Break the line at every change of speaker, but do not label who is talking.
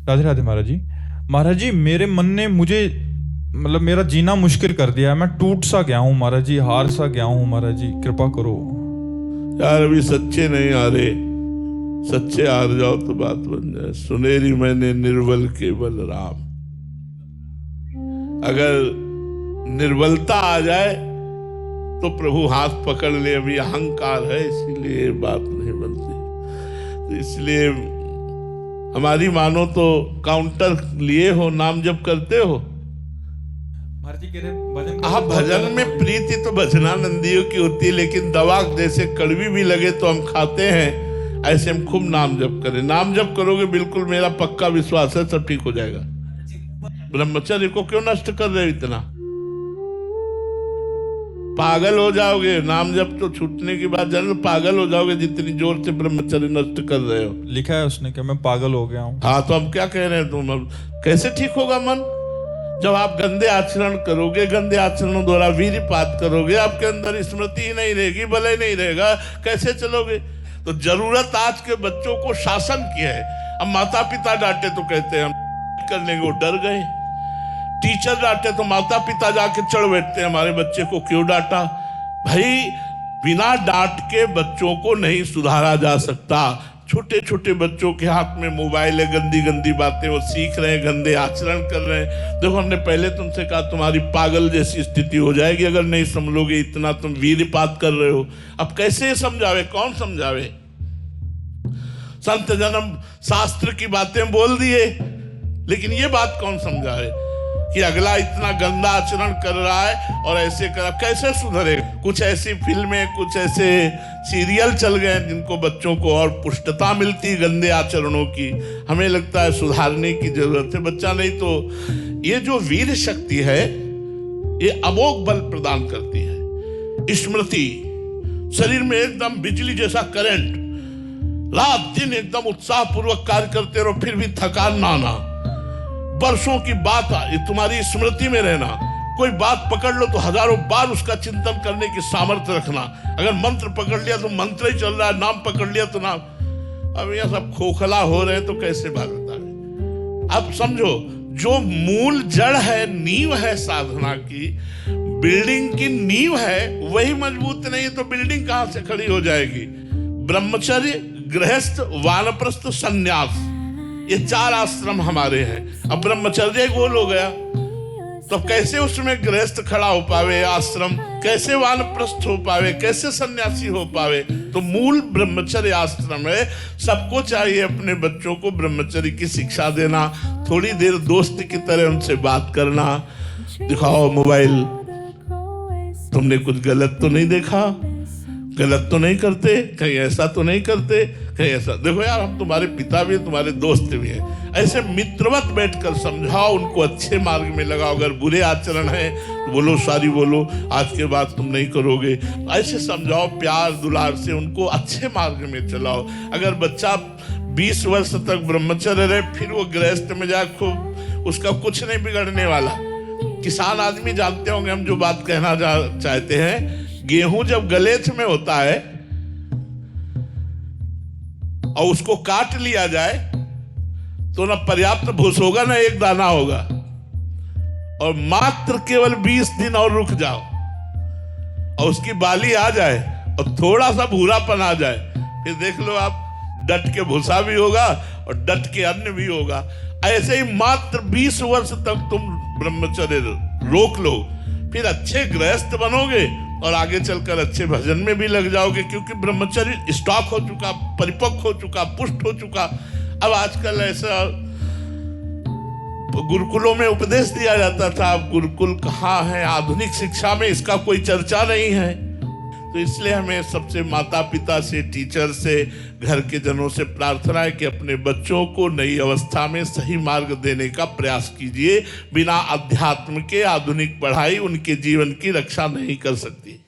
राधे राधे महाराज जी। महाराज जी, मेरे मन ने मुझे मतलब मेरा जीना मुश्किल कर दिया है। मैं टूट सा गया हूँ महाराज जी, हार सा गया हूँ महाराज जी, कृपा करो।
यार अभी सच्चे नहीं हारे, सच्चे हार जाओ तो बात बन जाए। सुनेरी मैंने निर्बल केवल राम। अगर निर्बलता आ जाए तो प्रभु हाथ पकड़ ले। अभी अहंकार है इसीलिए बात नहीं बनती। तो इसलिए हमारी मानो तो काउंटर लिए हो, नाम जप करते हो
महाराज जी कह रहे भजन।
हाँ, भजन में प्रीति तो भजनानंदियों की होती है, लेकिन दवा जैसे कड़वी भी लगे तो हम खाते हैं, ऐसे हम खूब नाम जप करें। नाम जप करोगे बिल्कुल, मेरा पक्का विश्वास है सब ठीक हो जाएगा। ब्रह्मचर्य को क्यों नष्ट कर रहे हो इतना? पागल हो जाओगे। नाम जप तो छूटने की बात जाने, पागल हो जाओगे जितनी जोर से ब्रह्मचर्य नष्ट कर रहे हो।
लिखा है उसने कि मैं पागल हो गया हूँ।
हाँ, तो हम क्या कह रहे हैं? तुम अब कैसे ठीक होगा मन? जब आप गंदे आचरण करोगे, गंदे आचरणों द्वारा वीर्यपात करोगे, आपके अंदर स्मृति ही नहीं रहेगी, बल ही नहीं रहेगा, कैसे चलोगे? तो जरूरत आज के बच्चों को शासन की है। अब माता पिता डांटे तो कहते हैं हम कर लेंगे, वो डर गए। टीचर डांटे तो माता पिता जाके चढ़ बैठते हैं, हमारे बच्चे को क्यों डांटा? भाई, बिना डांट के बच्चों को नहीं सुधारा जा सकता। छोटे छोटे बच्चों के हाथ में मोबाइल है, गंदी गंदी बातें वो सीख रहे हैं, गंदे आचरण कर रहे हैं। देखो, हमने पहले तुमसे कहा तुम्हारी पागल जैसी स्थिति हो जाएगी अगर नहीं संभलोगे। इतना तुम वीर्यपात कर रहे हो, अब कैसे समझावे? कौन समझावे? संत जन्म शास्त्र की बातें बोल दिए, लेकिन ये बात कौन समझावे कि अगला इतना गंदा आचरण कर रहा है और ऐसे कर, कैसे सुधरे? कुछ ऐसी फिल्में, कुछ ऐसे सीरियल चल गए जिनको बच्चों को और पुष्टता मिलती गंदे आचरणों की। हमें लगता है सुधारने की जरूरत है। बच्चा नहीं तो ये जो वीर शक्ति है ये अमोघ बल प्रदान करती है। स्मृति शरीर में एकदम बिजली जैसा करंट, रात दिन एकदम उत्साह पूर्वक कार्य करते रहो, फिर भी थकान ना आना। वर्षों की बात तुम्हारी स्मृति में रहना। कोई बात पकड़ लो तो हजारों बार उसका चिंतन करने की सामर्थ्य रखना। अगर मंत्र पकड़ लिया तो मंत्र ही चल रहा है, नाम पकड़ लिया तो नाम। अब यह सब खोखला हो रहे हैं तो कैसे भागता है? अब समझो, जो मूल जड़ है, नींव है साधना की, बिल्डिंग की नींव है, वही मजबूत नहीं है तो बिल्डिंग कहां से खड़ी हो जाएगी? ब्रह्मचर्य, गृहस्थ, वानप्रस्थ, संन्यास, ये 4 आश्रम हमारे हैं। अब ब्रह्मचर्य गोल हो गया तो कैसे उसमें गृहस्थ खड़ा हो पावे, आश्रम कैसे वानप्रस्थ हो पावे, कैसे सन्यासी हो पावे? तो मूल ब्रह्मचर्य आश्रम है। सबको चाहिए अपने बच्चों को ब्रह्मचर्य की शिक्षा देना, थोड़ी देर दोस्त की तरह उनसे बात करना। दिखाओ मोबाइल, तुमने कुछ गलत तो नहीं देखा, गलत तो नहीं करते, कहीं ऐसा तो नहीं करते, कहीं ऐसा। देखो यार, हम तुम्हारे पिता भी हैं, तुम्हारे दोस्त भी हैं। ऐसे मित्रवत बैठकर समझाओ, उनको अच्छे मार्ग में लगाओ। अगर बुरे आचरण है तो बोलो, सॉरी बोलो, आज के बाद तुम नहीं करोगे। ऐसे समझाओ, प्यार दुलार से उनको अच्छे मार्ग में चलाओ। अगर बच्चा 20 वर्ष तक ब्रह्मचर्य रहे, फिर वो गृहस्थ में जाए, खूब, उसका कुछ नहीं बिगड़ने वाला। किसान आदमी जानते होंगे हम जो बात कहना चाहते हैं। गेहूं जब गलेथ में होता है और उसको काट लिया जाए तो ना पर्याप्त भूस होगा ना एक दाना होगा। और मात्र केवल 20 दिन और रुक जाओ और उसकी बाली आ जाए और थोड़ा सा भूरापन आ जाए, फिर देख लो आप, डट के भूसा भी होगा और डट के अन्न भी होगा। ऐसे ही मात्र 20 वर्ष तक तुम ब्रह्मचर्य रोक लो, फिर अच्छे गृहस्थ बनोगे और आगे चलकर अच्छे भजन में भी लग जाओगे, क्योंकि ब्रह्मचर्य स्टॉक हो चुका, परिपक्व हो चुका, पुष्ट हो चुका। अब आजकल ऐसा गुरुकुलों में उपदेश दिया जाता था, अब गुरुकुल कहाँ है? आधुनिक शिक्षा में इसका कोई चर्चा नहीं है। तो इसलिए हमें सबसे, माता पिता से, टीचर से, घर के जनों से प्रार्थना है कि अपने बच्चों को नई अवस्था में सही मार्ग देने का प्रयास कीजिए। बिना अध्यात्म के आधुनिक पढ़ाई उनके जीवन की रक्षा नहीं कर सकती।